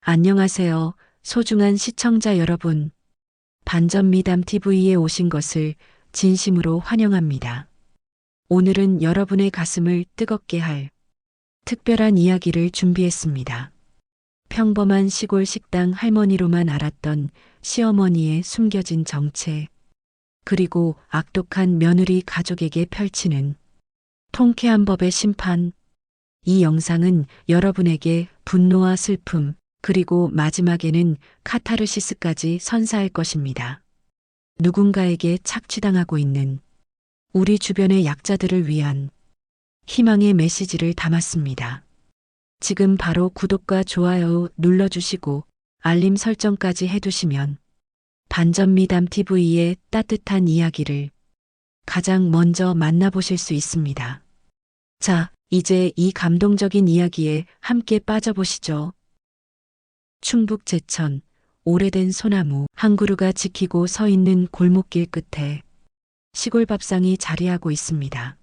안녕하세요. 소중한 시청자 여러분. 반전 미담 TV에 오신 것을 진심으로 환영합니다. 오늘은 여러분의 가슴을 뜨겁게 할 특별한 이야기를 준비했습니다. 평범한 시골 식당 할머니로만 알았던 시어머니의 숨겨진 정체, 그리고 악독한 며느리 가족에게 펼치는 통쾌한 법의 심판. 이 영상은 여러분에게 분노와 슬픔, 그리고 마지막에는 카타르시스까지 선사할 것입니다. 누군가에게 착취당하고 있는 우리 주변의 약자들을 위한 희망의 메시지를 담았습니다. 지금 바로 구독과 좋아요 눌러주시고 알림 설정까지 해두시면 반전 미담 TV의 따뜻한 이야기를 가장 먼저 만나보실 수 있습니다. 자, 이제 이 감동적인 이야기에 함께 빠져보시죠. 충북 제천, 오래된 소나무 한 그루가 지키고 서 있는 골목길 끝에 시골 밥상이 자리하고 있습니다.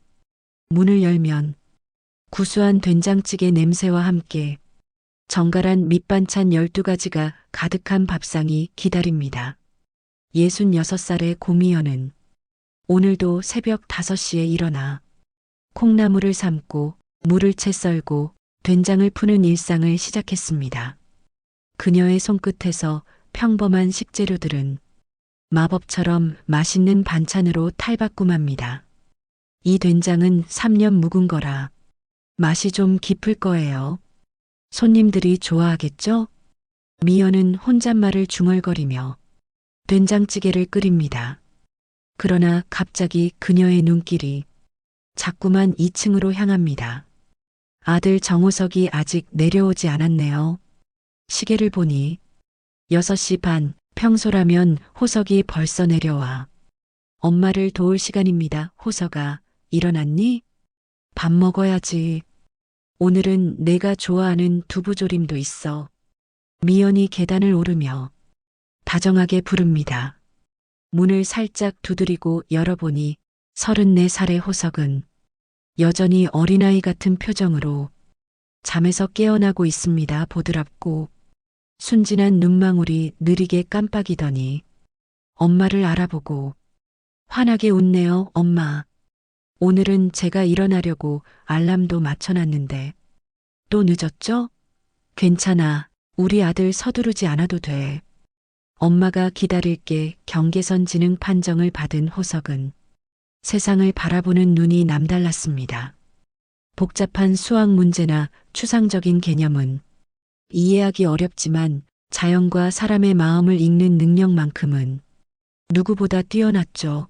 문을 열면 구수한 된장찌개 냄새와 함께 정갈한 밑반찬 12가지가 가득한 밥상이 기다립니다. 66살의 고미연은 오늘도 새벽 5시에 일어나 콩나물을 삶고 물을 채 썰고 된장을 푸는 일상을 시작했습니다. 그녀의 손끝에서 평범한 식재료들은 마법처럼 맛있는 반찬으로 탈바꿈합니다. 이 된장은 3년 묵은 거라 맛이 좀 깊을 거예요. 손님들이 좋아하겠죠? 미연은 혼잣말을 중얼거리며 된장찌개를 끓입니다. 그러나 갑자기 그녀의 눈길이 자꾸만 2층으로 향합니다. 아들 정호석이 아직 내려오지 않았네요. 시계를 보니 6시 반, 평소라면 호석이 벌써 내려와. 엄마를 도울 시간입니다. 호석아, 일어났니? 밥 먹어야지. 오늘은 내가 좋아하는 두부조림도 있어. 미연이 계단을 오르며 다정하게 부릅니다. 문을 살짝 두드리고 열어보니 34살의 호석은 여전히 어린아이 같은 표정으로 잠에서 깨어나고 있습니다. 보드랍고 순진한 눈망울이 느리게 깜빡이더니 엄마를 알아보고 환하게 웃네요. 엄마, 오늘은 제가 일어나려고 알람도 맞춰놨는데 또 늦었죠? 괜찮아. 우리 아들 서두르지 않아도 돼. 엄마가 기다릴게. 경계선 지능 판정을 받은 호석은 세상을 바라보는 눈이 남달랐습니다. 복잡한 수학 문제나 추상적인 개념은 이해하기 어렵지만 자연과 사람의 마음을 읽는 능력만큼은 누구보다 뛰어났죠.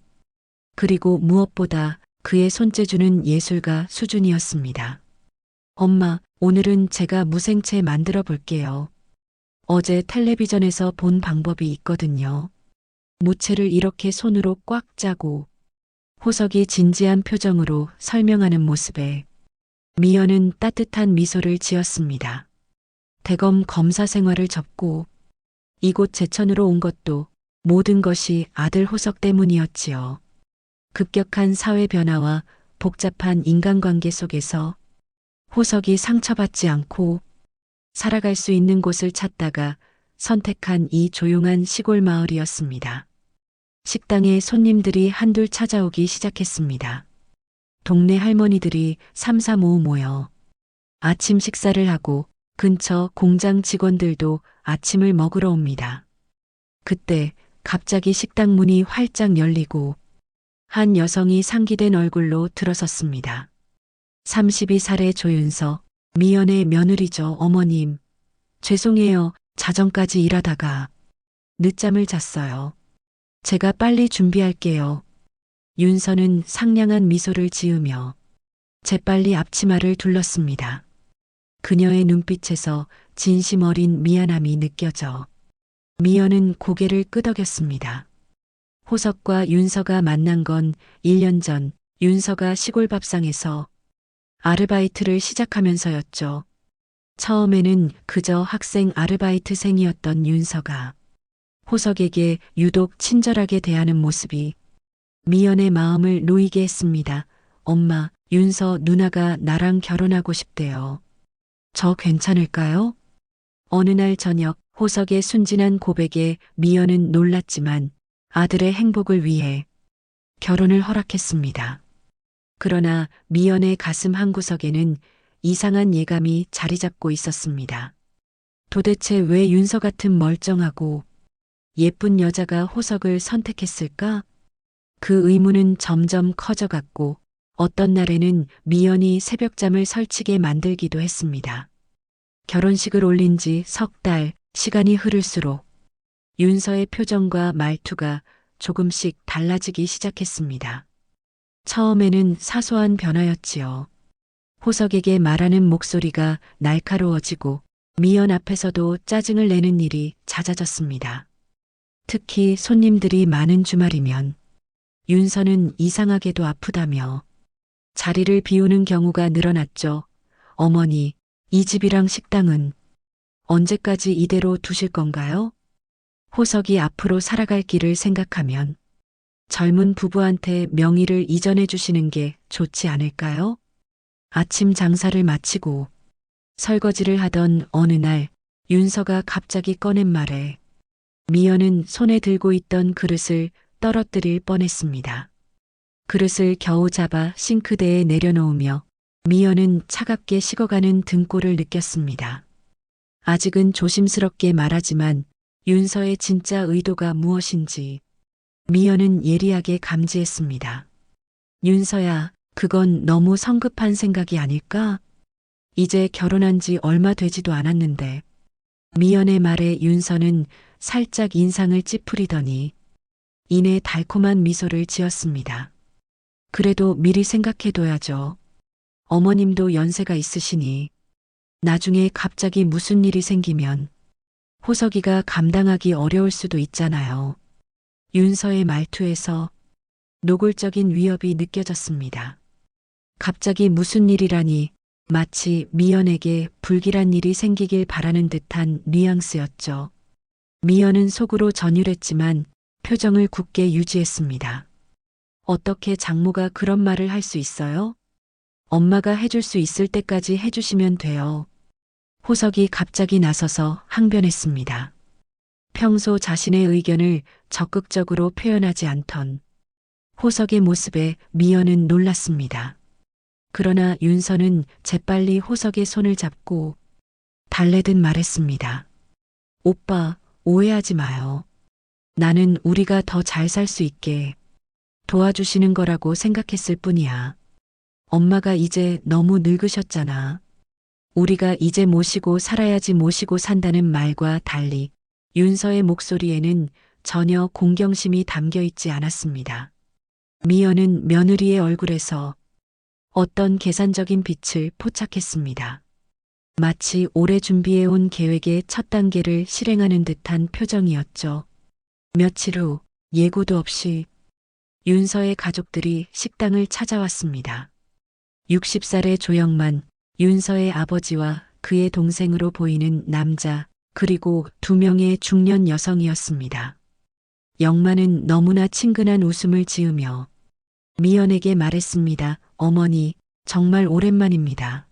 그리고 무엇보다 그의 손재주는 예술가 수준이었습니다. 엄마, 오늘은 제가 무생채 만들어 볼게요. 어제 텔레비전에서 본 방법이 있거든요. 무채를 이렇게 손으로 꽉 짜고 호석이 진지한 표정으로 설명하는 모습에 미연은 따뜻한 미소를 지었습니다. 대검 검사 생활을 접고 이곳 제천으로 온 것도 모든 것이 아들 호석 때문이었지요. 급격한 사회 변화와 복잡한 인간관계 속에서 호석이 상처받지 않고 살아갈 수 있는 곳을 찾다가 선택한 이 조용한 시골 마을이었습니다. 식당에 손님들이 한둘 찾아오기 시작했습니다. 동네 할머니들이 삼삼오오 모여 아침 식사를 하고 근처 공장 직원들도 아침을 먹으러 옵니다. 그때 갑자기 식당 문이 활짝 열리고 한 여성이 상기된 얼굴로 들어섰습니다. 32살의 조윤서, 미연의 며느리죠. 어머님, 죄송해요. 자정까지 일하다가 늦잠을 잤어요. 제가 빨리 준비할게요. 윤서는 상냥한 미소를 지으며 재빨리 앞치마를 둘렀습니다. 그녀의 눈빛에서 진심 어린 미안함이 느껴져 미연은 고개를 끄덕였습니다. 호석과 윤서가 만난 건 1년 전 윤서가 시골 밥상에서 아르바이트를 시작하면서였죠. 처음에는 그저 학생 아르바이트생이었던 윤서가 호석에게 유독 친절하게 대하는 모습이 미연의 마음을 놓이게 했습니다. 엄마, 윤서 누나가 나랑 결혼하고 싶대요. 저 괜찮을까요? 어느 날 저녁 호석의 순진한 고백에 미연은 놀랐지만 아들의 행복을 위해 결혼을 허락했습니다. 그러나 미연의 가슴 한구석에는 이상한 예감이 자리 잡고 있었습니다. 도대체 왜 윤서 같은 멀쩡하고 예쁜 여자가 호석을 선택했을까? 그 의문은 점점 커져갔고 어떤 날에는 미연이 새벽잠을 설치게 만들기도 했습니다. 결혼식을 올린 지 석 달, 시간이 흐를수록 윤서의 표정과 말투가 조금씩 달라지기 시작했습니다. 처음에는 사소한 변화였지요. 호석에게 말하는 목소리가 날카로워지고 미연 앞에서도 짜증을 내는 일이 잦아졌습니다. 특히 손님들이 많은 주말이면 윤서는 이상하게도 아프다며 자리를 비우는 경우가 늘어났죠. 어머니, 이 집이랑 식당은 언제까지 이대로 두실 건가요? 호석이 앞으로 살아갈 길을 생각하면 젊은 부부한테 명의를 이전해 주시는 게 좋지 않을까요? 아침 장사를 마치고 설거지를 하던 어느 날 윤서가 갑자기 꺼낸 말에 미연은 손에 들고 있던 그릇을 떨어뜨릴 뻔했습니다. 그릇을 겨우 잡아 싱크대에 내려놓으며 미연은 차갑게 식어가는 등골을 느꼈습니다. 아직은 조심스럽게 말하지만 윤서의 진짜 의도가 무엇인지 미연은 예리하게 감지했습니다. 윤서야, 그건 너무 성급한 생각이 아닐까? 이제 결혼한 지 얼마 되지도 않았는데. 미연의 말에 윤서는 살짝 인상을 찌푸리더니 이내 달콤한 미소를 지었습니다. 그래도 미리 생각해둬야죠. 어머님도 연세가 있으시니 나중에 갑자기 무슨 일이 생기면 호석이가 감당하기 어려울 수도 있잖아요. 윤서의 말투에서 노골적인 위협이 느껴졌습니다. 갑자기 무슨 일이라니, 마치 미연에게 불길한 일이 생기길 바라는 듯한 뉘앙스였죠. 미연은 속으로 전율했지만 표정을 굳게 유지했습니다. 어떻게 장모가 그런 말을 할 수 있어요? 엄마가 해줄 수 있을 때까지 해주시면 돼요. 호석이 갑자기 나서서 항변했습니다. 평소 자신의 의견을 적극적으로 표현하지 않던 호석의 모습에 미연은 놀랐습니다. 그러나 윤서는 재빨리 호석의 손을 잡고 달래듯 말했습니다. 오빠, 오해하지 마요. 나는 우리가 더 잘 살 수 있게 도와주시는 거라고 생각했을 뿐이야. 엄마가 이제 너무 늙으셨잖아. 우리가 이제 모시고 살아야지 모시고 산다는 말과 달리 윤서의 목소리에는 전혀 공경심이 담겨 있지 않았습니다. 미연은 며느리의 얼굴에서 어떤 계산적인 빛을 포착했습니다. 마치 오래 준비해온 계획의 첫 단계를 실행하는 듯한 표정이었죠. 며칠 후 예고도 없이 윤서의 가족들이 식당을 찾아왔습니다. 60살의 조영만, 윤서의 아버지와 그의 동생으로 보이는 남자, 그리고 2명의 중년 여성이었습니다. 영만은 너무나 친근한 웃음을 지으며 미연에게 말했습니다. 어머니, 정말 오랜만입니다.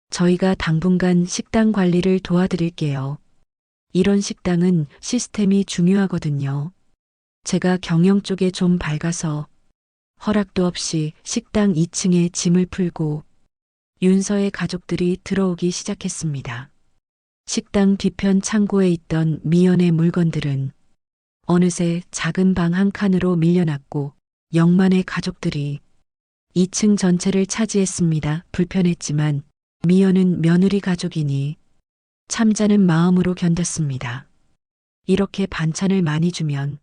저희가 당분간 식당 관리를 도와드릴게요. 이런 식당은 시스템이 중요하거든요. 제가 경영 쪽에 좀 밝아서 허락도 없이 식당 2층에 짐을 풀고 윤서의 가족들이 들어오기 시작했습니다. 식당 뒤편 창고에 있던 미연의 물건들은 어느새 작은 방 한 칸으로 밀려났고 영만의 가족들이 2층 전체를 차지했습니다. 불편했지만 미연은 며느리 가족이니 참자는 마음으로 견뎠습니다. 이렇게 반찬을 많이 주면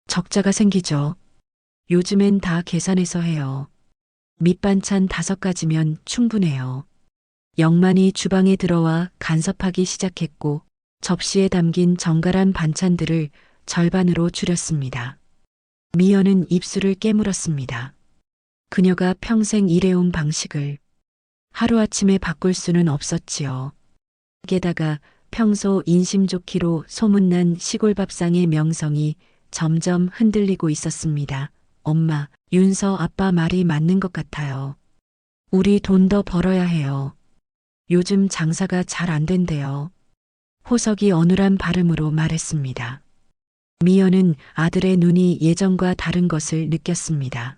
적자가 생기죠. 요즘엔 다 계산해서 해요. 밑반찬 5가지면 충분해요. 영만이 주방에 들어와 간섭하기 시작했고 접시에 담긴 정갈한 반찬들을 절반으로 줄였습니다. 미연은 입술을 깨물었습니다. 그녀가 평생 일해온 방식을 하루아침에 바꿀 수는 없었지요. 게다가 평소 인심 좋기로 소문난 시골밥상의 명성이 점점 흔들리고 있었습니다. 엄마, 윤서 아빠 말이 맞는 것 같아요. 우리 돈 더 벌어야 해요. 요즘 장사가 잘 안 된대요. 호석이 어눌한 발음으로 말했습니다. 미연은 아들의 눈이 예전과 다른 것을 느꼈습니다.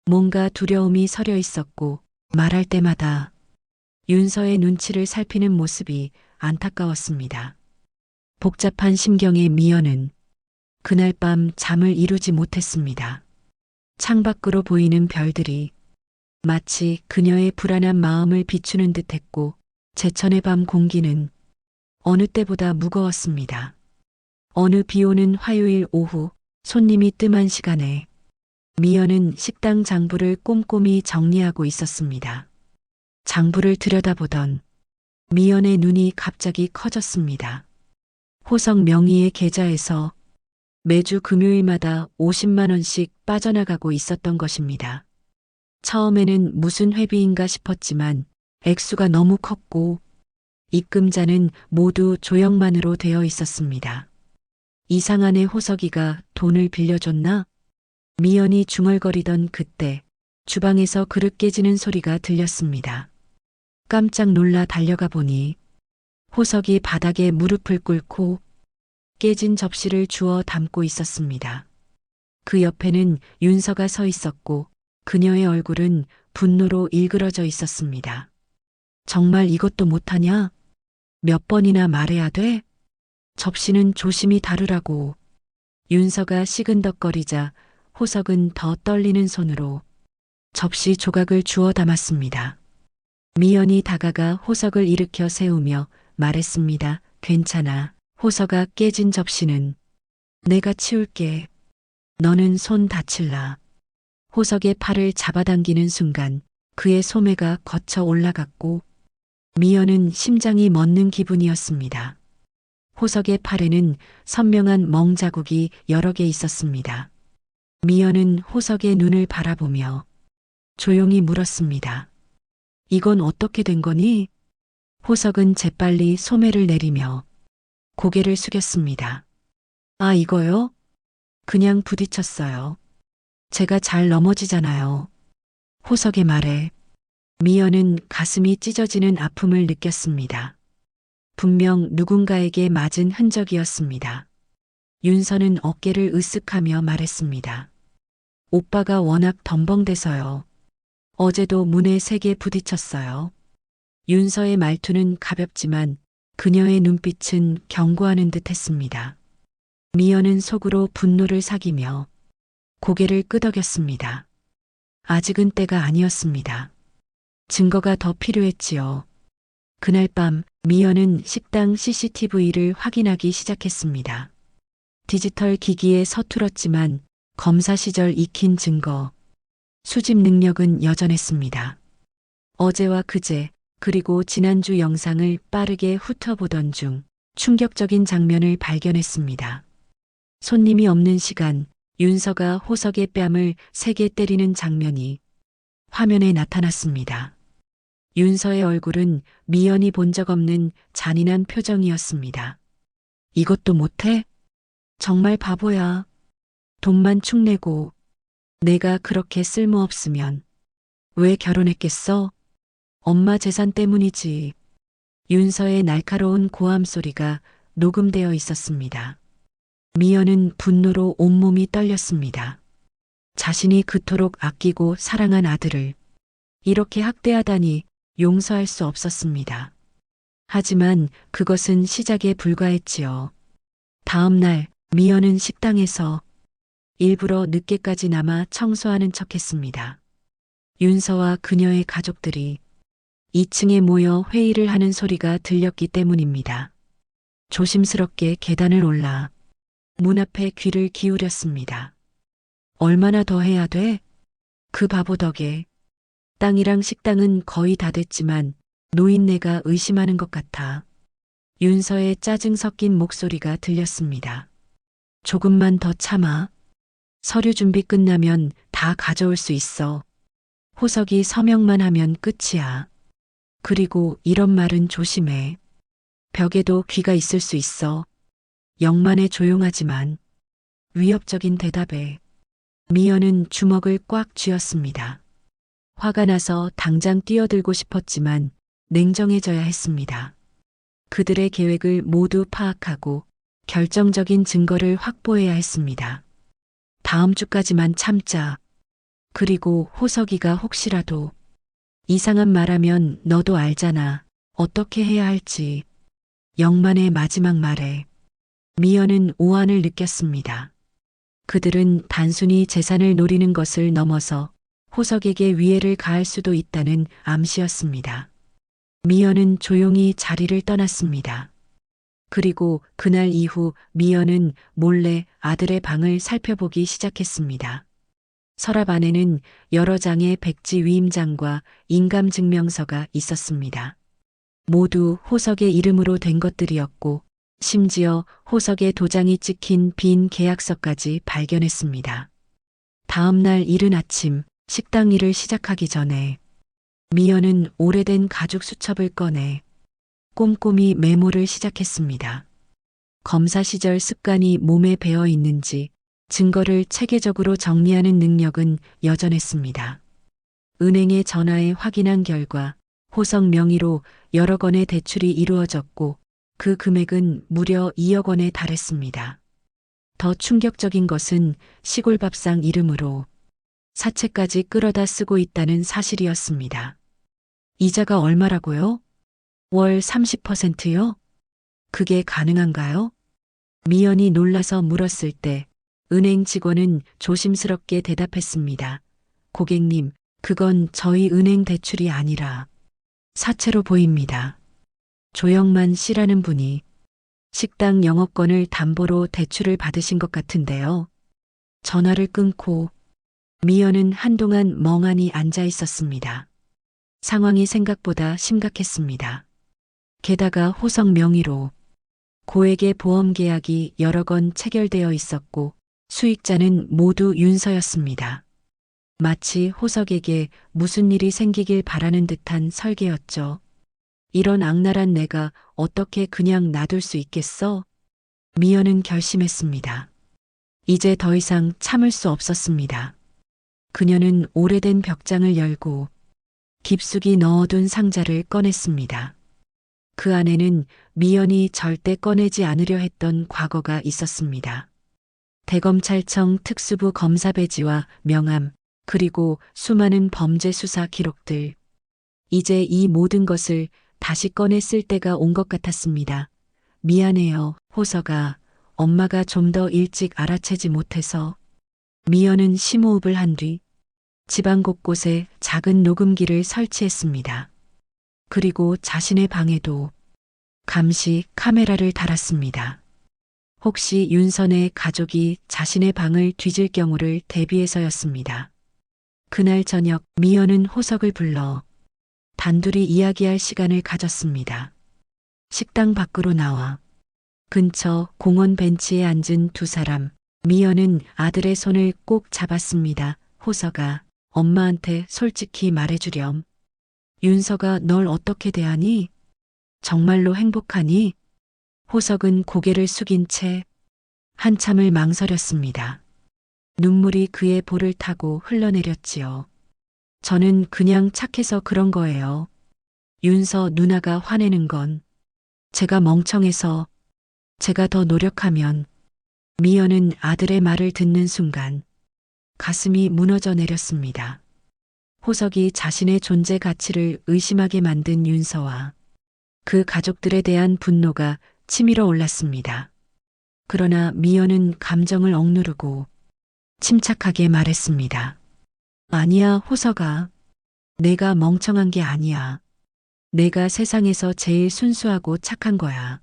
뭔가 두려움이 서려 있었고 말할 때마다 윤서의 눈치를 살피는 모습이 안타까웠습니다. 복잡한 심경의 미연은 그날 밤 잠을 이루지 못했습니다. 창밖으로 보이는 별들이 마치 그녀의 불안한 마음을 비추는 듯했고 제천의 밤 공기는 어느 때보다 무거웠습니다. 어느 비오는 화요일 오후 손님이 뜸한 시간에 미연은 식당 장부를 꼼꼼히 정리하고 있었습니다. 장부를 들여다보던 미연의 눈이 갑자기 커졌습니다. 호석 명의의 계좌에서 매주 금요일마다 50만 원씩 빠져나가고 있었던 것입니다. 처음에는 무슨 회비인가 싶었지만 액수가 너무 컸고 입금자는 모두 조형만으로 되어 있었습니다. 이상하네. 호석이가 돈을 빌려줬나? 미연이 중얼거리던 그때 주방에서 그릇 깨지는 소리가 들렸습니다. 깜짝 놀라 달려가 보니 호석이 바닥에 무릎을 꿇고 깨진 접시를 주워 담고 있었습니다. 그 옆에는 윤서가 서 있었고 그녀의 얼굴은 분노로 일그러져 있었습니다. 정말 이것도 못하냐? 몇 번이나 말해야 돼? 접시는 조심히 다루라고. 윤서가 시근덕거리자 호석은 더 떨리는 손으로 접시 조각을 주워 담았습니다. 미연이 다가가 호석을 일으켜 세우며 말했습니다. 괜찮아. 호석아, 깨진 접시는 내가 치울게. 너는 손 다칠라. 호석의 팔을 잡아당기는 순간 그의 소매가 거쳐 올라갔고 미연은 심장이 멎는 기분이었습니다. 호석의 팔에는 선명한 멍자국이 여러 개 있었습니다. 미연은 호석의 눈을 바라보며 조용히 물었습니다. 이건 어떻게 된 거니? 호석은 재빨리 소매를 내리며 고개를 숙였습니다. 아, 이거요? 그냥 부딪혔어요. 제가 잘 넘어지잖아요. 호석의 말에 미연은 가슴이 찢어지는 아픔을 느꼈습니다. 분명 누군가에게 맞은 흔적이었습니다. 윤서는 어깨를 으쓱하며 말했습니다. 오빠가 워낙 덤벙대서요. 어제도 문에 3개 부딪혔어요. 윤서의 말투는 가볍지만 그녀의 눈빛은 경고하는 듯 했습니다. 미연은 속으로 분노를 사기며 고개를 끄덕였습니다. 아직은 때가 아니었습니다. 증거가 더 필요했지요. 그날 밤 미연은 식당 CCTV를 확인하기 시작했습니다. 디지털 기기에 서툴었지만 검사 시절 익힌 증거, 수집 능력은 여전했습니다. 어제와 그제 그리고 지난주 영상을 빠르게 훑어보던 중 충격적인 장면을 발견했습니다. 손님이 없는 시간 윤서가 호석의 뺨을 세게 때리는 장면이 화면에 나타났습니다. 윤서의 얼굴은 미연이 본 적 없는 잔인한 표정이었습니다. 이것도 못해? 정말 바보야. 돈만 축내고 내가 그렇게 쓸모없으면 왜 결혼했겠어? 엄마 재산 때문이지. 윤서의 날카로운 고함 소리가 녹음되어 있었습니다. 미연은 분노로 온몸이 떨렸습니다. 자신이 그토록 아끼고 사랑한 아들을 이렇게 학대하다니 용서할 수 없었습니다. 하지만 그것은 시작에 불과했지요. 다음 날 미연은 식당에서 일부러 늦게까지 남아 청소하는 척했습니다. 윤서와 그녀의 가족들이 2층에 모여 회의를 하는 소리가 들렸기 때문입니다. 조심스럽게 계단을 올라 문 앞에 귀를 기울였습니다. 얼마나 더 해야 돼? 그 바보 덕에 땅이랑 식당은 거의 다 됐지만 노인네가 의심하는 것 같아. 윤서의 짜증 섞인 목소리가 들렸습니다. 조금만 더 참아. 서류 준비 끝나면 다 가져올 수 있어. 호석이 서명만 하면 끝이야. 그리고 이런 말은 조심해. 벽에도 귀가 있을 수 있어. 영만의 조용하지만 위협적인 대답에 미연은 주먹을 꽉 쥐었습니다. 화가 나서 당장 뛰어들고 싶었지만 냉정해져야 했습니다. 그들의 계획을 모두 파악하고 결정적인 증거를 확보해야 했습니다. 다음 주까지만 참자. 그리고 호석이가 혹시라도 이상한 말하면 너도 알잖아. 어떻게 해야 할지. 영만의 마지막 말에 미연은 오한을 느꼈습니다. 그들은 단순히 재산을 노리는 것을 넘어서 호석에게 위해를 가할 수도 있다는 암시였습니다. 미연은 조용히 자리를 떠났습니다. 그리고 그날 이후 미연은 몰래 아들의 방을 살펴보기 시작했습니다. 서랍 안에는 여러 장의 백지 위임장과 인감증명서가 있었습니다. 모두 호석의 이름으로 된 것들이었고 심지어 호석의 도장이 찍힌 빈 계약서까지 발견했습니다. 다음 날 이른 아침 식당 일을 시작하기 전에 미연은 오래된 가죽 수첩을 꺼내 꼼꼼히 메모를 시작했습니다. 검사 시절 습관이 몸에 배어 있는지 증거를 체계적으로 정리하는 능력은 여전했습니다. 은행에 전화해 확인한 결과 호석 명의로 여러 건의 대출이 이루어졌고 그 금액은 무려 2억 원에 달했습니다. 더 충격적인 것은 시골 밥상 이름으로 사채까지 끌어다 쓰고 있다는 사실이었습니다. 이자가 얼마라고요? 월 30%요? 그게 가능한가요? 미연이 놀라서 물었을 때 은행 직원은 조심스럽게 대답했습니다. 고객님, 그건 저희 은행 대출이 아니라 사채로 보입니다. 조영만 씨라는 분이 식당 영업권을 담보로 대출을 받으신 것 같은데요. 전화를 끊고 미연은 한동안 멍하니 앉아 있었습니다. 상황이 생각보다 심각했습니다. 게다가 호석 명의로 고액의 보험 계약이 여러 건 체결되어 있었고 수익자는 모두 윤서였습니다. 마치 호석에게 무슨 일이 생기길 바라는 듯한 설계였죠. 이런 악랄한 내가 어떻게 그냥 놔둘 수 있겠어? 미연은 결심했습니다. 이제 더 이상 참을 수 없었습니다. 그녀는 오래된 벽장을 열고 깊숙이 넣어둔 상자를 꺼냈습니다. 그 안에는 미연이 절대 꺼내지 않으려 했던 과거가 있었습니다. 대검찰청 특수부 검사 배지와 명함, 그리고 수많은 범죄 수사 기록들. 이제 이 모든 것을 다시 꺼내 쓸 때가 온 것 같았습니다. 미안해요, 호석아. 엄마가 좀 더 일찍 알아채지 못해서. 미연은 심호흡을 한 뒤 집안 곳곳에 작은 녹음기를 설치했습니다. 그리고 자신의 방에도 감시 카메라를 달았습니다. 혹시 윤선의 가족이 자신의 방을 뒤질 경우를 대비해서였습니다. 그날 저녁 미연은 호석을 불러 단둘이 이야기할 시간을 가졌습니다. 식당 밖으로 나와 근처 공원 벤치에 앉은 두 사람, 미연은 아들의 손을 꼭 잡았습니다. 호석아, 엄마한테 솔직히 말해주렴. 윤서가 널 어떻게 대하니? 정말로 행복하니? 호석은 고개를 숙인 채 한참을 망설였습니다. 눈물이 그의 볼을 타고 흘러내렸지요. 저는 그냥 착해서 그런 거예요. 윤서 누나가 화내는 건 제가 멍청해서 제가 더 노력하면. 미연은 아들의 말을 듣는 순간 가슴이 무너져 내렸습니다. 호석이 자신의 존재 가치를 의심하게 만든 윤서와 그 가족들에 대한 분노가 치밀어 올랐습니다. 그러나 미연은 감정을 억누르고 침착하게 말했습니다. 아니야, 호석아. 내가 멍청한 게 아니야. 내가 세상에서 제일 순수하고 착한 거야.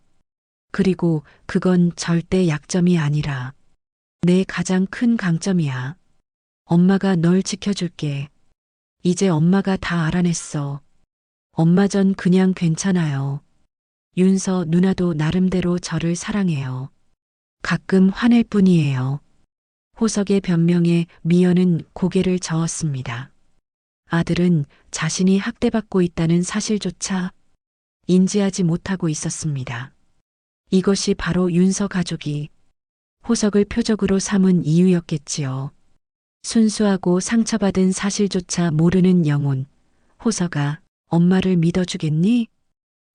그리고 그건 절대 약점이 아니라 내 가장 큰 강점이야. 엄마가 널 지켜줄게. 이제 엄마가 다 알아냈어. 엄마 전 그냥 괜찮아요. 윤서 누나도 나름대로 저를 사랑해요. 가끔 화낼 뿐이에요. 호석의 변명에 미연은 고개를 저었습니다. 아들은 자신이 학대받고 있다는 사실조차 인지하지 못하고 있었습니다. 이것이 바로 윤서 가족이 호석을 표적으로 삼은 이유였겠지요. 순수하고 상처받은 사실조차 모르는 영혼. 호석아, 엄마를 믿어주겠니?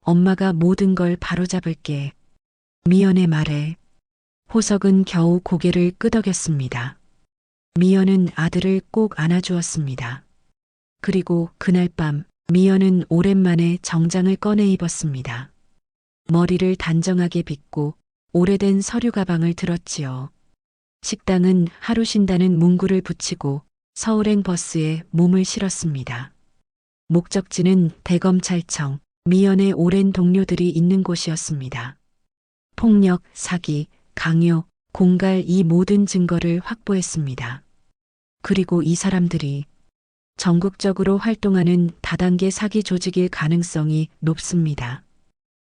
엄마가 모든 걸 바로잡을게. 미연의 말에 호석은 겨우 고개를 끄덕였습니다. 미연은 아들을 꼭 안아주었습니다. 그리고 그날 밤 미연은 오랜만에 정장을 꺼내 입었습니다. 머리를 단정하게 빗고 오래된 서류 가방을 들었지요. 식당은 하루 쉰다는 문구를 붙이고 서울행 버스에 몸을 실었습니다. 목적지는 대검찰청, 미연의 오랜 동료들이 있는 곳이었습니다. 폭력, 사기, 강요, 공갈 이 모든 증거를 확보했습니다. 그리고 이 사람들이 전국적으로 활동하는 다단계 사기 조직일 가능성이 높습니다.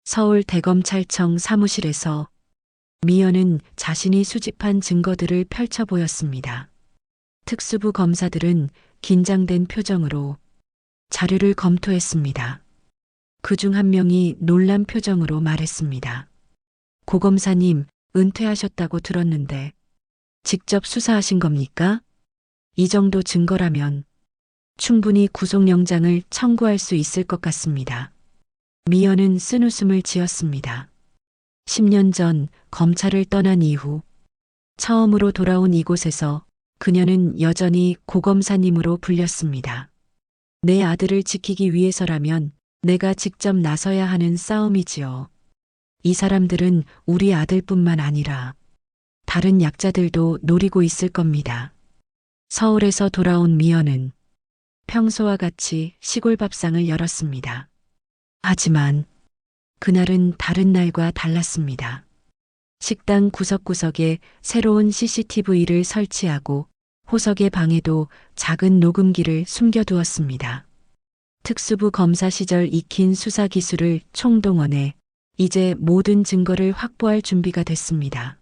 서울 대검찰청 사무실에서 미연은 자신이 수집한 증거들을 펼쳐 보였습니다. 특수부 검사들은 긴장된 표정으로 자료를 검토했습니다. 그중 한 명이 놀란 표정으로 말했습니다. 고 검사님, 은퇴하셨다고 들었는데 직접 수사하신 겁니까? 이 정도 증거라면 충분히 구속영장을 청구할 수 있을 것 같습니다. 미연은 쓴웃음을 지었습니다. 10년 전 검찰을 떠난 이후 처음으로 돌아온 이곳에서 그녀는 여전히 고 검사님으로 불렸습니다. 내 아들을 지키기 위해서라면 내가 직접 나서야 하는 싸움이지요. 이 사람들은 우리 아들뿐만 아니라 다른 약자들도 노리고 있을 겁니다. 서울에서 돌아온 미연은 평소와 같이 시골 밥상을 열었습니다. 하지만 그날은 다른 날과 달랐습니다. 식당 구석구석에 새로운 CCTV를 설치하고 호석의 방에도 작은 녹음기를 숨겨두었습니다. 특수부 검사 시절 익힌 수사 기술을 총동원해 이제 모든 증거를 확보할 준비가 됐습니다.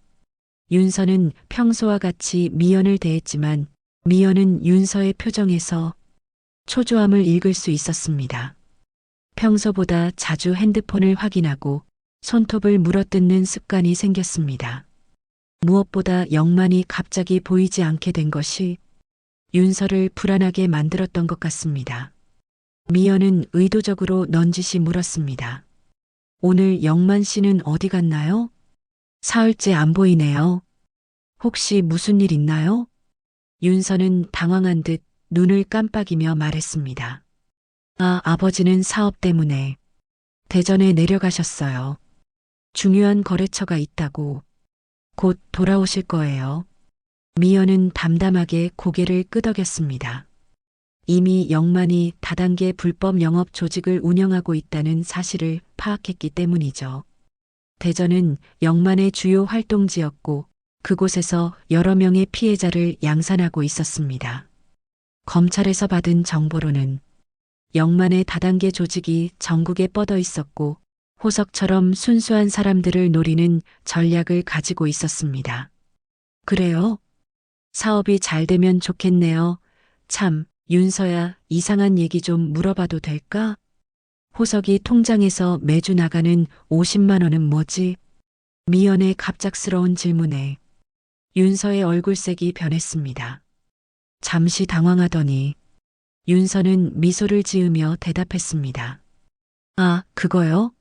윤서는 평소와 같이 미연을 대했지만 미연은 윤서의 표정에서 초조함을 읽을 수 있었습니다. 평소보다 자주 핸드폰을 확인하고 손톱을 물어뜯는 습관이 생겼습니다. 무엇보다 영만이 갑자기 보이지 않게 된 것이 윤서를 불안하게 만들었던 것 같습니다. 미연은 의도적으로 넌지시 물었습니다. 오늘 영만 씨는 어디 갔나요? 사흘째 안 보이네요. 혹시 무슨 일 있나요? 윤서는 당황한 듯 눈을 깜빡이며 말했습니다. 아버지는 사업 때문에 대전에 내려가셨어요. 중요한 거래처가 있다고 곧 돌아오실 거예요. 미연은 담담하게 고개를 끄덕였습니다. 이미 영만이 다단계 불법 영업 조직을 운영하고 있다는 사실을 파악했기 때문이죠. 대전은 영만의 주요 활동지였고 그곳에서 여러 명의 피해자를 양산하고 있었습니다. 검찰에서 받은 정보로는 영만의 다단계 조직이 전국에 뻗어 있었고 호석처럼 순수한 사람들을 노리는 전략을 가지고 있었습니다. 그래요? 사업이 잘 되면 좋겠네요. 참, 윤서야, 이상한 얘기 좀 물어봐도 될까? 호석이 통장에서 매주 나가는 50만 원은 뭐지? 미연의 갑작스러운 질문에 윤서의 얼굴색이 변했습니다. 잠시 당황하더니 윤서는 미소를 지으며 대답했습니다. 그거요?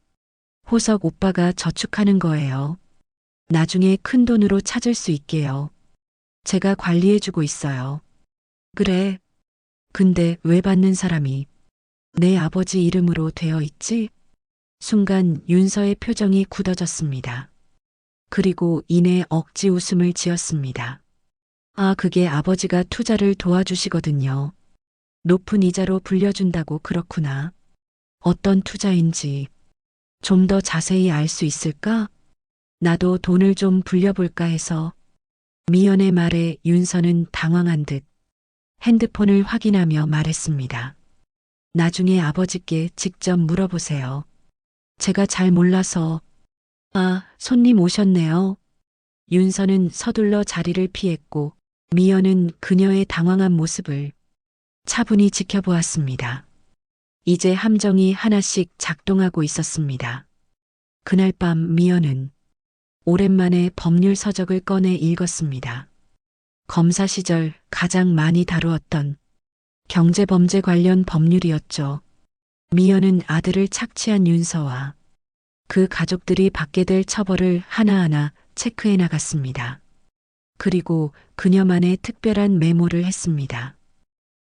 호석 오빠가 저축하는 거예요. 나중에 큰 돈으로 찾을 수 있게요. 제가 관리해주고 있어요. 그래. 근데 왜 받는 사람이 내 아버지 이름으로 되어 있지? 순간 윤서의 표정이 굳어졌습니다. 그리고 이내 억지 웃음을 지었습니다. 그게 아버지가 투자를 도와주시거든요. 높은 이자로 불려준다고 그렇구나. 어떤 투자인지 좀 더 자세히 알 수 있을까? 나도 돈을 좀 불려볼까 해서. 미연의 말에 윤서는 당황한 듯 핸드폰을 확인하며 말했습니다. 나중에 아버지께 직접 물어보세요. 제가 잘 몰라서. 손님 오셨네요. 윤서는 서둘러 자리를 피했고 미연은 그녀의 당황한 모습을 차분히 지켜보았습니다. 이제 함정이 하나씩 작동하고 있었습니다. 그날 밤 미연은 오랜만에 법률 서적을 꺼내 읽었습니다. 검사 시절 가장 많이 다루었던 경제범죄 관련 법률이었죠. 미연은 아들을 착취한 윤서와 그 가족들이 받게 될 처벌을 하나하나 체크해 나갔습니다. 그리고 그녀만의 특별한 메모를 했습니다.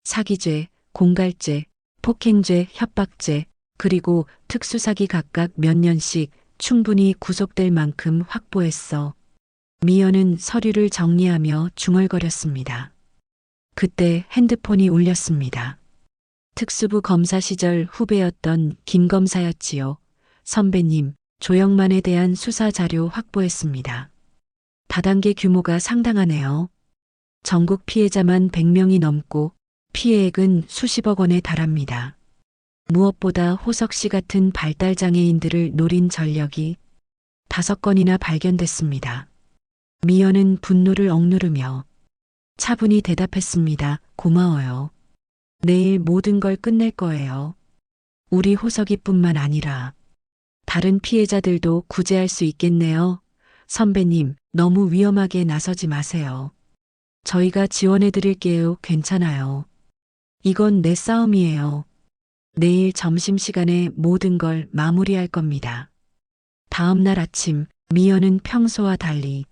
사기죄, 공갈죄, 폭행죄, 협박죄, 그리고 특수사기 각각 몇 년씩 충분히 구속될 만큼 확보했어. 미연은 서류를 정리하며 중얼거렸습니다. 그때 핸드폰이 울렸습니다. 특수부 검사 시절 후배였던 김 검사였지요. 선배님, 조영만에 대한 수사 자료 확보했습니다. 다단계 규모가 상당하네요. 전국 피해자만 100명이 넘고 피해액은 수십억 원에 달합니다. 무엇보다 호석 씨 같은 발달장애인들을 노린 전력이 5건이나 발견됐습니다. 미연은 분노를 억누르며 차분히 대답했습니다. 고마워요. 내일 모든 걸 끝낼 거예요. 우리 호석이뿐만 아니라 다른 피해자들도 구제할 수 있겠네요. 선배님, 너무 위험하게 나서지 마세요. 저희가 지원해 드릴게요. 괜찮아요. 이건 내 싸움이에요. 내일 점심시간에 모든 걸 마무리할 겁니다. 다음 날 아침, 미연은 평소와 달리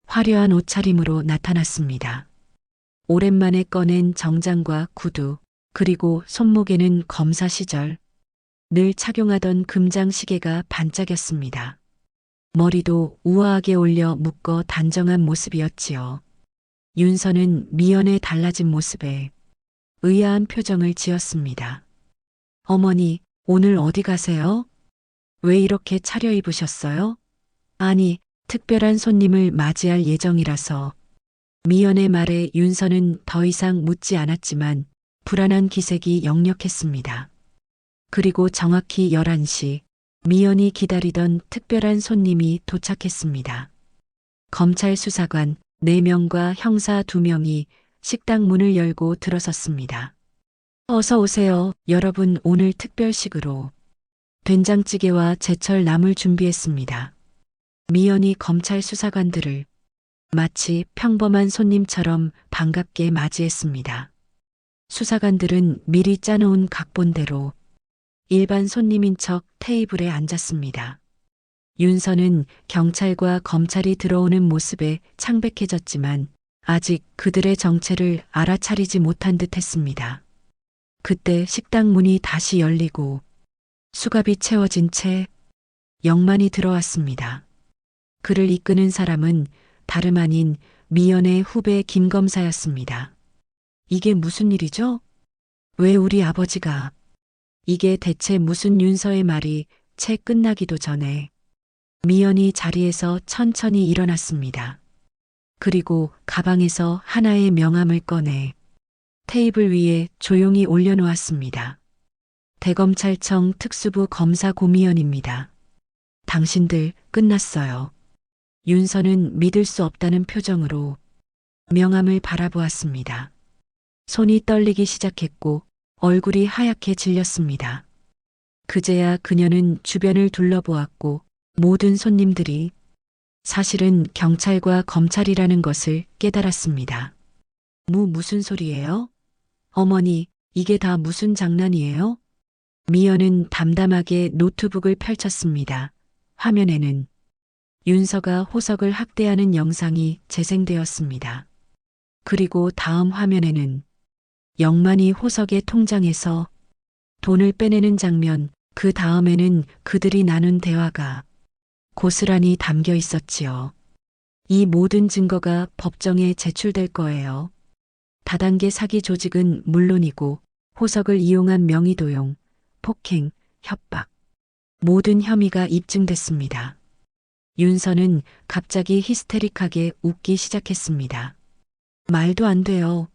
화려한 옷차림으로 나타났습니다. 오랜만에 꺼낸 정장과 구두, 그리고 손목에는 검사 시절 늘 착용하던 금장 시계가 반짝였습니다. 머리도 우아하게 올려 묶어 단정한 모습이었지요. 윤서는 미연의 달라진 모습에 의아한 표정을 지었습니다. 어머니, 오늘 어디 가세요? 왜 이렇게 차려입으셨어요? 아니, 특별한 손님을 맞이할 예정이라서. 미연의 말에 윤서는 더 이상 묻지 않았지만 불안한 기색이 역력했습니다. 그리고 정확히 11시, 미연이 기다리던 특별한 손님이 도착했습니다. 검찰 수사관 4명과 형사 2명이 식당 문을 열고 들어섰습니다. 어서 오세요. 여러분, 오늘 특별식으로 된장찌개와 제철 나물 준비했습니다. 미연이 검찰 수사관들을 마치 평범한 손님처럼 반갑게 맞이했습니다. 수사관들은 미리 짜놓은 각본대로 일반 손님인 척 테이블에 앉았습니다. 윤서는 경찰과 검찰이 들어오는 모습에 창백해졌지만 아직 그들의 정체를 알아차리지 못한 듯 했습니다. 그때 식당 문이 다시 열리고 수갑이 채워진 채 영만이 들어왔습니다. 그를 이끄는 사람은 다름 아닌 미연의 후배 김 검사였습니다. 이게 무슨 일이죠? 왜 우리 아버지가? 이게 대체 무슨 윤서의 말이 채 끝나기도 전에 미연이 자리에서 천천히 일어났습니다. 그리고 가방에서 하나의 명함을 꺼내 테이블 위에 조용히 올려놓았습니다. 대검찰청 특수부 검사 고미연입니다. 당신들 끝났어요. 윤서는 믿을 수 없다는 표정으로 명함을 바라보았습니다. 손이 떨리기 시작했고 얼굴이 하얗게 질렸습니다. 그제야 그녀는 주변을 둘러보았고 모든 손님들이 사실은 경찰과 검찰이라는 것을 깨달았습니다. 무슨 소리예요? 어머니, 이게 다 무슨 장난이에요? 미연은 담담하게 노트북을 펼쳤습니다. 화면에는 윤서가 호석을 학대하는 영상이 재생되었습니다. 그리고 다음 화면에는 영만이 호석의 통장에서 돈을 빼내는 장면, 그 다음에는 그들이 나눈 대화가 고스란히 담겨 있었지요. 이 모든 증거가 법정에 제출될 거예요. 다단계 사기 조직은 물론이고 호석을 이용한 명의도용, 폭행, 협박, 모든 혐의가 입증됐습니다. 윤서는 갑자기 히스테릭하게 웃기 시작했습니다. 말도 안 돼요.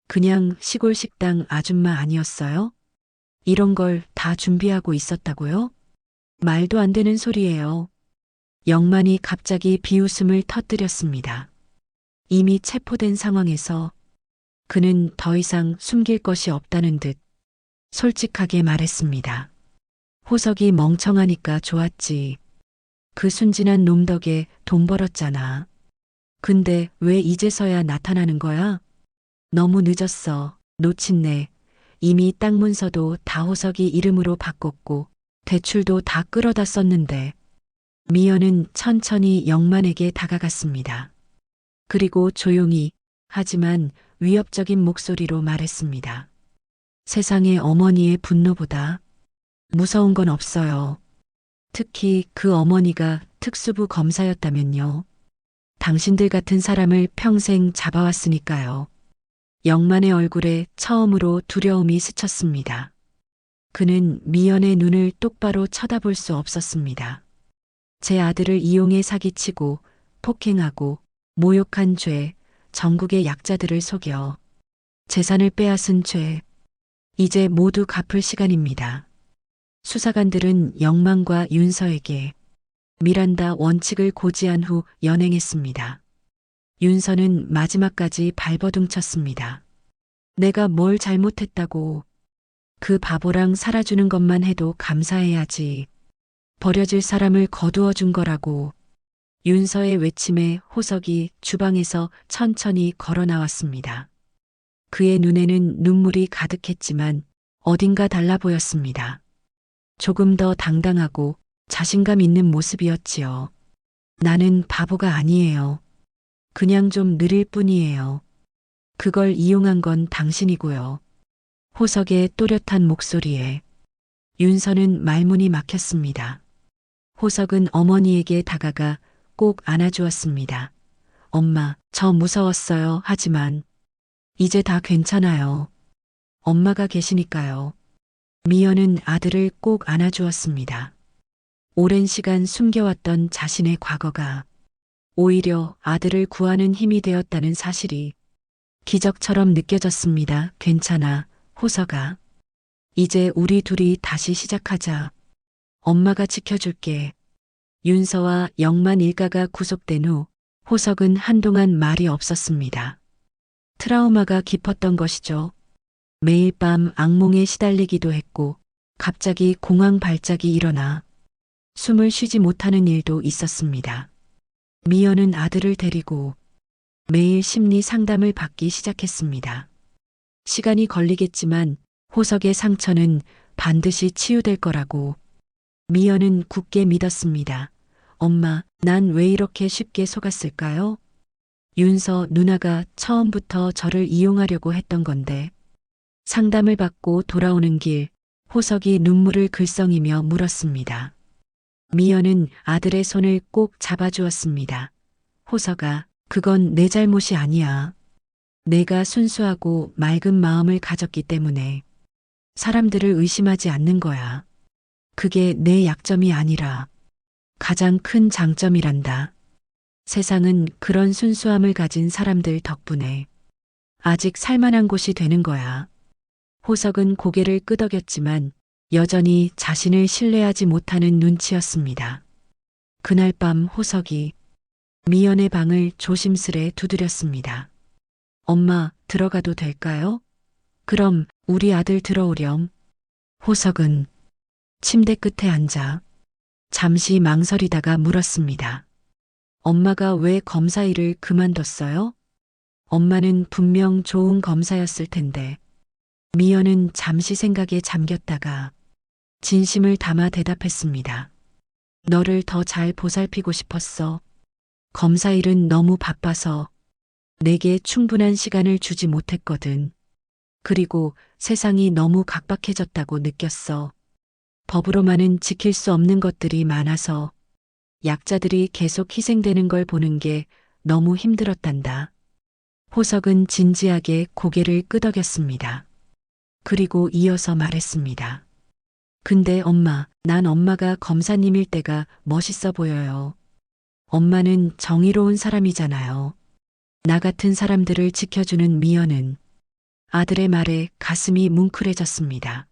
그냥 시골 식당 아줌마 아니었어요? 이런 걸 다 준비하고 있었다고요? 말도 안 되는 소리예요. 영만이 갑자기 비웃음을 터뜨렸습니다. 이미 체포된 상황에서 그는 더 이상 숨길 것이 없다는 듯 솔직하게 말했습니다. 호석이 멍청하니까 좋았지. 그 순진한 놈 덕에 돈 벌었잖아. 근데 왜 이제서야 나타나는 거야? 너무 늦었어. 놓친네. 이미 땅 문서도 다 호석이 이름으로 바꿨고 대출도 다 끌어다 썼는데 미연은 천천히 영만에게 다가갔습니다. 그리고 조용히 하지만 위협적인 목소리로 말했습니다. 세상에 어머니의 분노보다 무서운 건 없어요. 특히 그 어머니가 특수부 검사였다면요. 당신들 같은 사람을 평생 잡아왔으니까요. 영만의 얼굴에 처음으로 두려움이 스쳤습니다. 그는 미연의 눈을 똑바로 쳐다볼 수 없었습니다. 제 아들을 이용해 사기치고 폭행하고 모욕한 죄, 전국의 약자들을 속여 재산을 빼앗은 죄, 이제 모두 갚을 시간입니다. 수사관들은 영만과 윤서에게 미란다 원칙을 고지한 후 연행했습니다. 윤서는 마지막까지 발버둥쳤습니다. 내가 뭘 잘못했다고. 그 바보랑 살아주는 것만 해도 감사해야지. 버려질 사람을 거두어 준 거라고. 윤서의 외침에 호석이 주방에서 천천히 걸어 나왔습니다. 그의 눈에는 눈물이 가득했지만 어딘가 달라 보였습니다. 조금 더 당당하고 자신감 있는 모습이었지요. 나는 바보가 아니에요. 그냥 좀 느릴 뿐이에요. 그걸 이용한 건 당신이고요. 호석의 또렷한 목소리에 윤서는 말문이 막혔습니다. 호석은 어머니에게 다가가 꼭 안아주었습니다. 엄마, 저 무서웠어요. 하지만 이제 다 괜찮아요. 엄마가 계시니까요. 미연은 아들을 꼭 안아주었습니다. 오랜 시간 숨겨왔던 자신의 과거가 오히려 아들을 구하는 힘이 되었다는 사실이 기적처럼 느껴졌습니다. 괜찮아, 호석아. 이제 우리 둘이 다시 시작하자. 엄마가 지켜줄게. 윤서와 영만 일가가 구속된 후 호석은 한동안 말이 없었습니다. 트라우마가 깊었던 것이죠. 매일 밤 악몽에 시달리기도 했고 갑자기 공황 발작이 일어나 숨을 쉬지 못하는 일도 있었습니다. 미연은 아들을 데리고 매일 심리 상담을 받기 시작했습니다. 시간이 걸리겠지만 호석의 상처는 반드시 치유될 거라고 미연은 굳게 믿었습니다. 엄마, 난 왜 이렇게 쉽게 속았을까요? 윤서 누나가 처음부터 저를 이용하려고 했던 건데. 상담을 받고 돌아오는 길 호석이 눈물을 글썽이며 물었습니다. 미연은 아들의 손을 꼭 잡아주었습니다. 호석아, 그건 내 잘못이 아니야. 내가 순수하고 맑은 마음을 가졌기 때문에 사람들을 의심하지 않는 거야. 그게 내 약점이 아니라 가장 큰 장점이란다. 세상은 그런 순수함을 가진 사람들 덕분에 아직 살만한 곳이 되는 거야. 호석은 고개를 끄덕였지만 여전히 자신을 신뢰하지 못하는 눈치였습니다. 그날 밤 호석이 미연의 방을 조심스레 두드렸습니다. 엄마, 들어가도 될까요? 그럼 우리 아들 들어오렴. 호석은 침대 끝에 앉아 잠시 망설이다가 물었습니다. 엄마가 왜 검사 일을 그만뒀어요? 엄마는 분명 좋은 검사였을 텐데. 미연은 잠시 생각에 잠겼다가 진심을 담아 대답했습니다. 너를 더 잘 보살피고 싶었어. 검사 일은 너무 바빠서 내게 충분한 시간을 주지 못했거든. 그리고 세상이 너무 각박해졌다고 느꼈어. 법으로만은 지킬 수 없는 것들이 많아서 약자들이 계속 희생되는 걸 보는 게 너무 힘들었단다. 호석은 진지하게 고개를 끄덕였습니다. 그리고 이어서 말했습니다. 근데 엄마, 난 엄마가 검사님일 때가 멋있어 보여요. 엄마는 정의로운 사람이잖아요. 나 같은 사람들을 지켜주는 미연은 아들의 말에 가슴이 뭉클해졌습니다.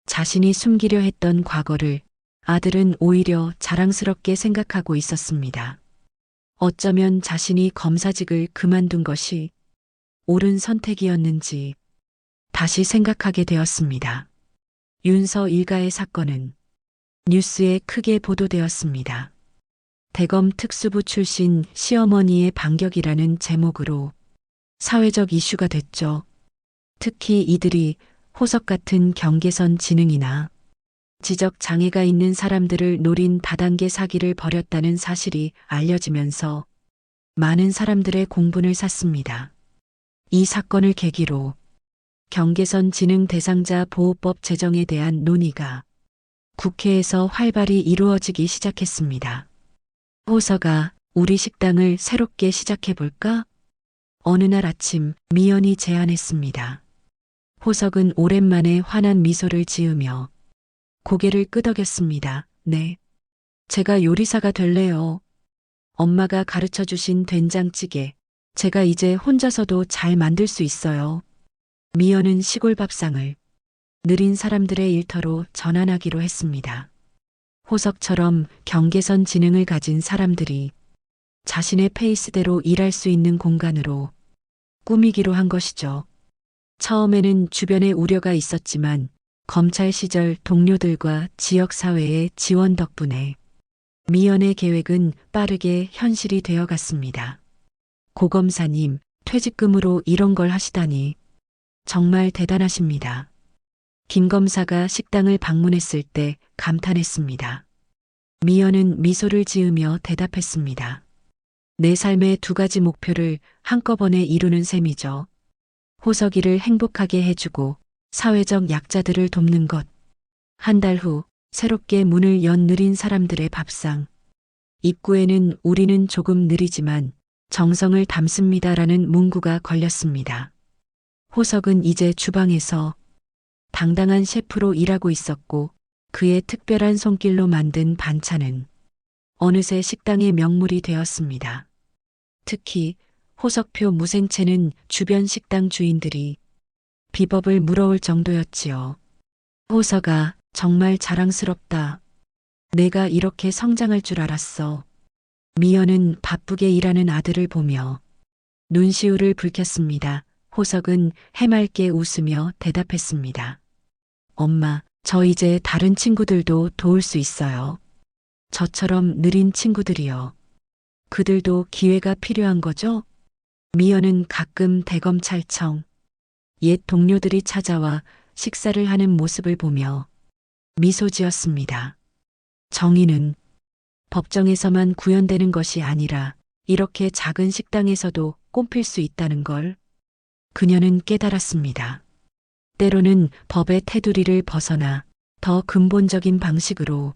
자신이 숨기려 했던 과거를 아들은 오히려 자랑스럽게 생각하고 있었습니다. 어쩌면 자신이 검사직을 그만둔 것이 옳은 선택이었는지 다시 생각하게 되었습니다. 윤서 일가의 사건은 뉴스에 크게 보도되었습니다. 대검 특수부 출신 시어머니의 반격이라는 제목으로 사회적 이슈가 됐죠. 특히 이들이 호석 같은 경계선 지능이나 지적 장애가 있는 사람들을 노린 다단계 사기를 벌였다는 사실이 알려지면서 많은 사람들의 공분을 샀습니다. 이 사건을 계기로 경계선 지능 대상자 보호법 제정에 대한 논의가 국회에서 활발히 이루어지기 시작했습니다. 호서가 우리 식당을 새롭게 시작해볼까? 어느 날 아침 미연이 제안했습니다. 호석은 오랜만에 환한 미소를 지으며 고개를 끄덕였습니다. 네. 제가 요리사가 될래요. 엄마가 가르쳐 주신 된장찌개. 제가 이제 혼자서도 잘 만들 수 있어요. 미연은 시골 밥상을 느린 사람들의 일터로 전환하기로 했습니다. 호석처럼 경계선 지능을 가진 사람들이 자신의 페이스대로 일할 수 있는 공간으로 꾸미기로 한 것이죠. 처음에는 주변에 우려가 있었지만 검찰 시절 동료들과 지역사회의 지원 덕분에 미연의 계획은 빠르게 현실이 되어 갔습니다. 고 검사님, 퇴직금으로 이런 걸 하시다니 정말 대단하십니다. 김 검사가 식당을 방문했을 때 감탄했습니다. 미연은 미소를 지으며 대답했습니다. 내 삶의 두 가지 목표를 한꺼번에 이루는 셈이죠. 호석이를 행복하게 해주고 사회적 약자들을 돕는 것. 한 달 후 새롭게 문을 연 느린 사람들의 밥상. 입구에는 우리는 조금 느리지만 정성을 담습니다라는 문구가 걸렸습니다. 호석은 이제 주방에서 당당한 셰프로 일하고 있었고 그의 특별한 손길로 만든 반찬은 어느새 식당의 명물이 되었습니다. 특히 호석표 무생채는 주변 식당 주인들이 비법을 물어올 정도였지요. 호석아, 정말 자랑스럽다. 내가 이렇게 성장할 줄 알았어. 미연은 바쁘게 일하는 아들을 보며 눈시울을 붉혔습니다. 호석은 해맑게 웃으며 대답했습니다. 엄마, 저 이제 다른 친구들도 도울 수 있어요. 저처럼 느린 친구들이요. 그들도 기회가 필요한 거죠? 미연은 가끔 대검찰청, 옛 동료들이 찾아와 식사를 하는 모습을 보며 미소 지었습니다. 정의는 법정에서만 구현되는 것이 아니라 이렇게 작은 식당에서도 꼽힐 수 있다는 걸 그녀는 깨달았습니다. 때로는 법의 테두리를 벗어나 더 근본적인 방식으로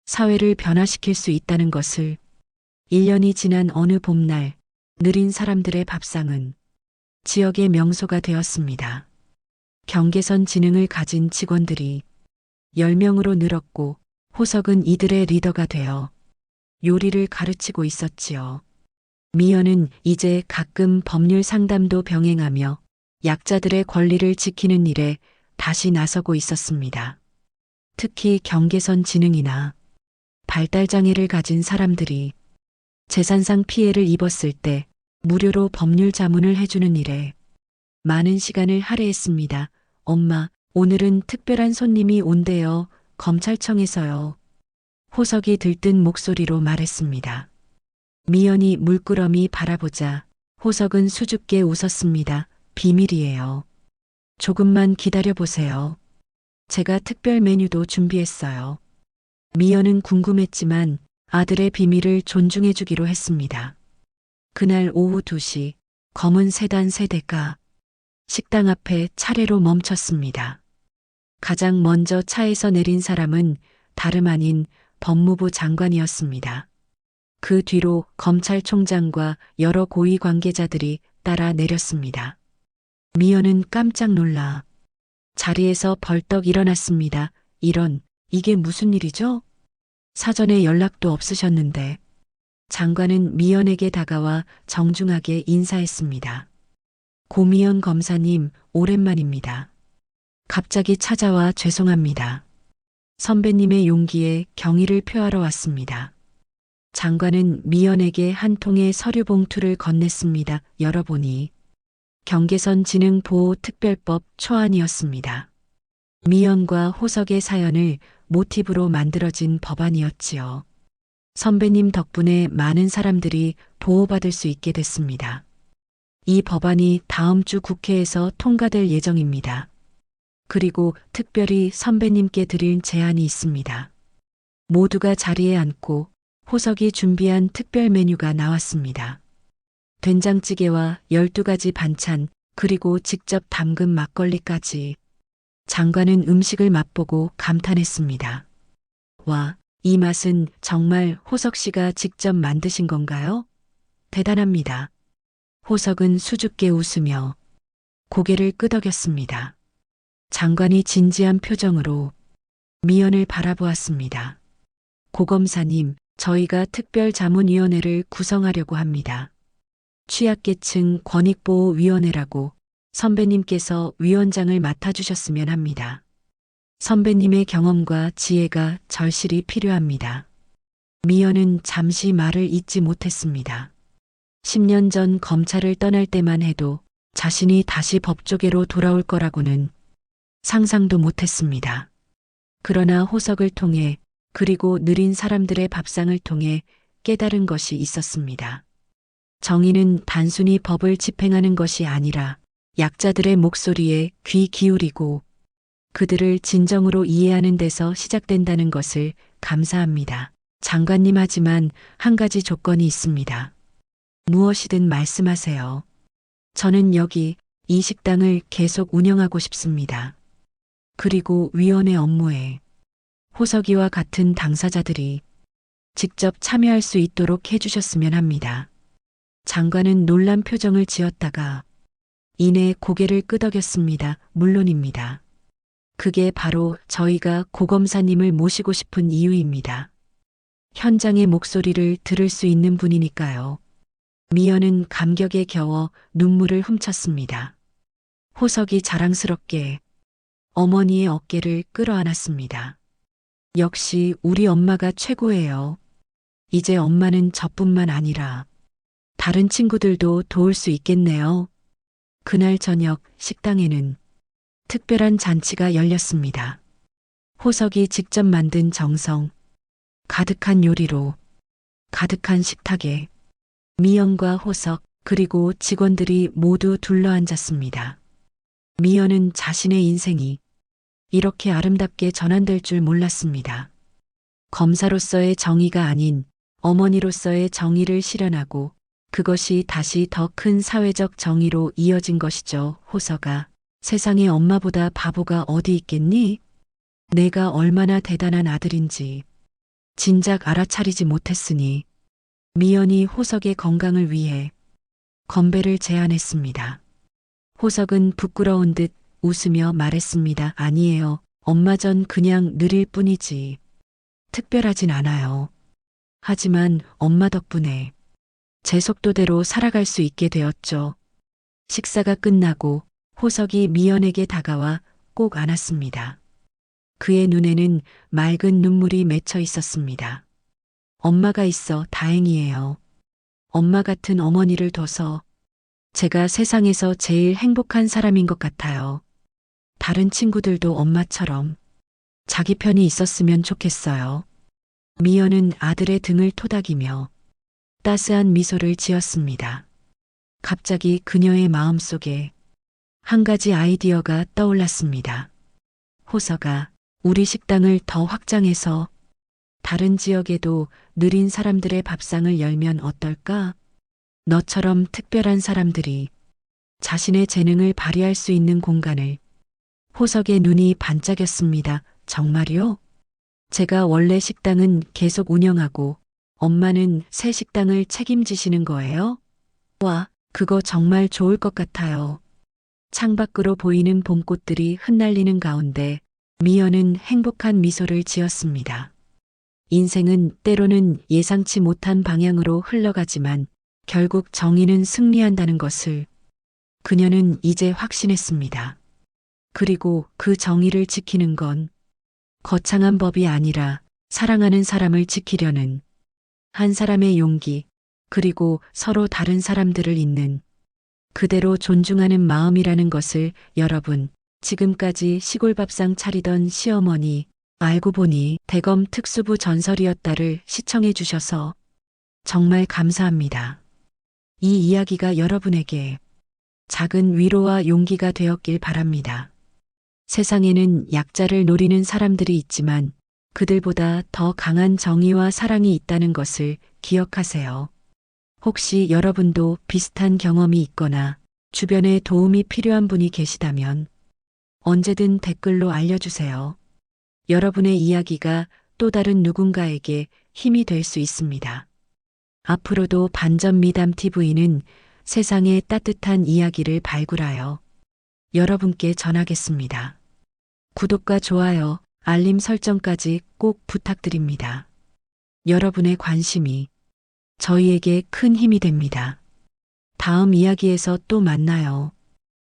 사회를 변화시킬 수 있다는 것을 1년이 지난 어느 봄날 느린 사람들의 밥상은 지역의 명소가 되었습니다. 경계선 지능을 가진 직원들이 10명으로 늘었고 호석은 이들의 리더가 되어 요리를 가르치고 있었지요. 미연은 이제 가끔 법률 상담도 병행하며 약자들의 권리를 지키는 일에 다시 나서고 있었습니다. 특히 경계선 지능이나 발달장애를 가진 사람들이 재산상 피해를 입었을 때 무료로 법률 자문을 해주는 일에 많은 시간을 할애했습니다. 엄마, 오늘은 특별한 손님이 온대요. 검찰청에서요. 호석이 들뜬 목소리로 말했습니다. 미연이 물끄러미 바라보자 호석은 수줍게 웃었습니다. 비밀이에요. 조금만 기다려보세요. 제가 특별 메뉴도 준비했어요. 미연은 궁금했지만 아들의 비밀을 존중해주기로 했습니다. 그날 오후 2시 검은 세단 3대가 식당 앞에 차례로 멈췄습니다. 가장 먼저 차에서 내린 사람은 다름 아닌 법무부 장관이었습니다. 그 뒤로 검찰총장과 여러 고위 관계자들이 따라 내렸습니다. 미연은 깜짝 놀라 자리에서 벌떡 일어났습니다. 이게 무슨 일이죠? 사전에 연락도 없으셨는데. 장관은 미연에게 다가와 정중하게 인사했습니다. 고미연 검사님, 오랜만입니다. 갑자기 찾아와 죄송합니다. 선배님의 용기에 경의를 표하러 왔습니다. 장관은 미연에게 한 통의 서류 봉투를 건넸습니다. 열어보니 경계선 지능 보호 특별법 초안이었습니다. 미연과 호석의 사연을 모티브로 만들어진 법안이었지요. 선배님 덕분에 많은 사람들이 보호받을 수 있게 됐습니다. 이 법안이 다음 주 국회에서 통과될 예정입니다. 그리고 특별히 선배님께 드릴 제안이 있습니다. 모두가 자리에 앉고 호석이 준비한 특별 메뉴가 나왔습니다. 된장찌개와 12가지 반찬, 그리고 직접 담근 막걸리까지. 장관은 음식을 맛보고 감탄했습니다. 와, 이 맛은 정말 호석 씨가 직접 만드신 건가요? 대단합니다. 호석은 수줍게 웃으며 고개를 끄덕였습니다. 장관이 진지한 표정으로 미연을 바라보았습니다. 고검사님, 저희가 특별자문위원회를 구성하려고 합니다. 취약계층 권익보호위원회라고 선배님께서 위원장을 맡아주셨으면 합니다. 선배님의 경험과 지혜가 절실히 필요합니다. 미연은 잠시 말을 잇지 못했습니다. 10년 전 검찰을 떠날 때만 해도 자신이 다시 법조계로 돌아올 거라고는 상상도 못했습니다. 그러나 호석을 통해, 그리고 느린 사람들의 밥상을 통해 깨달은 것이 있었습니다. 정의는 단순히 법을 집행하는 것이 아니라 약자들의 목소리에 귀 기울이고 그들을 진정으로 이해하는 데서 시작된다는 것을 감사합니다. 장관님, 하지만 한 가지 조건이 있습니다. 무엇이든 말씀하세요. 저는 여기 이 식당을 계속 운영하고 싶습니다. 그리고 위원회 업무에 호석이와 같은 당사자들이 직접 참여할 수 있도록 해주셨으면 합니다. 장관은 놀란 표정을 지었다가 이내 고개를 끄덕였습니다. 물론입니다. 그게 바로 저희가 고검사님을 모시고 싶은 이유입니다. 현장의 목소리를 들을 수 있는 분이니까요. 미연은 감격에 겨워 눈물을 훔쳤습니다. 호석이 자랑스럽게 어머니의 어깨를 끌어안았습니다. 역시 우리 엄마가 최고예요. 이제 엄마는 저뿐만 아니라 다른 친구들도 도울 수 있겠네요. 그날 저녁 식당에는 특별한 잔치가 열렸습니다. 호석이 직접 만든 정성 가득한 요리로 가득한 식탁에 미연과 호석, 그리고 직원들이 모두 둘러앉았습니다. 미연은 자신의 인생이 이렇게 아름답게 전환될 줄 몰랐습니다. 검사로서의 정의가 아닌 어머니로서의 정의를 실현하고 그것이 다시 더 큰 사회적 정의로 이어진 것이죠. 호석아, 세상에 엄마보다 바보가 어디 있겠니? 내가 얼마나 대단한 아들인지 진작 알아차리지 못했으니. 미연이 호석의 건강을 위해 건배를 제안했습니다. 호석은 부끄러운 듯 웃으며 말했습니다. 아니에요. 엄마, 전 그냥 느릴 뿐이지. 특별하진 않아요. 하지만 엄마 덕분에 제 속도대로 살아갈 수 있게 되었죠. 식사가 끝나고 호석이 미연에게 다가와 꼭 안았습니다. 그의 눈에는 맑은 눈물이 맺혀 있었습니다. 엄마가 있어 다행이에요. 엄마 같은 어머니를 둬서 제가 세상에서 제일 행복한 사람인 것 같아요. 다른 친구들도 엄마처럼 자기 편이 있었으면 좋겠어요. 미연은 아들의 등을 토닥이며 따스한 미소를 지었습니다. 갑자기 그녀의 마음속에 한 가지 아이디어가 떠올랐습니다. 호석아, 우리 식당을 더 확장해서 다른 지역에도 느린 사람들의 밥상을 열면 어떨까? 너처럼 특별한 사람들이 자신의 재능을 발휘할 수 있는 공간을. 호석의 눈이 반짝였습니다. 정말요? 제가 원래 식당은 계속 운영하고 엄마는 새 식당을 책임지시는 거예요? 와, 그거 정말 좋을 것 같아요. 창밖으로 보이는 봄꽃들이 흩날리는 가운데 미연은 행복한 미소를 지었습니다. 인생은 때로는 예상치 못한 방향으로 흘러가지만 결국 정의는 승리한다는 것을 그녀는 이제 확신했습니다. 그리고 그 정의를 지키는 건 거창한 법이 아니라 사랑하는 사람을 지키려는 한 사람의 용기, 그리고 서로 다른 사람들을 있는 그대로 존중하는 마음이라는 것을. 여러분, 지금까지 시골밥상 차리던 시어머니, 알고 보니 대검 특수부 전설이었다를 시청해 주셔서 정말 감사합니다. 이 이야기가 여러분에게 작은 위로와 용기가 되었길 바랍니다. 세상에는 약자를 노리는 사람들이 있지만 그들보다 더 강한 정의와 사랑이 있다는 것을 기억하세요. 혹시 여러분도 비슷한 경험이 있거나 주변에 도움이 필요한 분이 계시다면 언제든 댓글로 알려주세요. 여러분의 이야기가 또 다른 누군가에게 힘이 될 수 있습니다. 앞으로도 반전 미담 TV는 세상의 따뜻한 이야기를 발굴하여 여러분께 전하겠습니다. 구독과 좋아요, 알림 설정까지 꼭 부탁드립니다. 여러분의 관심이 저희에게 큰 힘이 됩니다. 다음 이야기에서 또 만나요.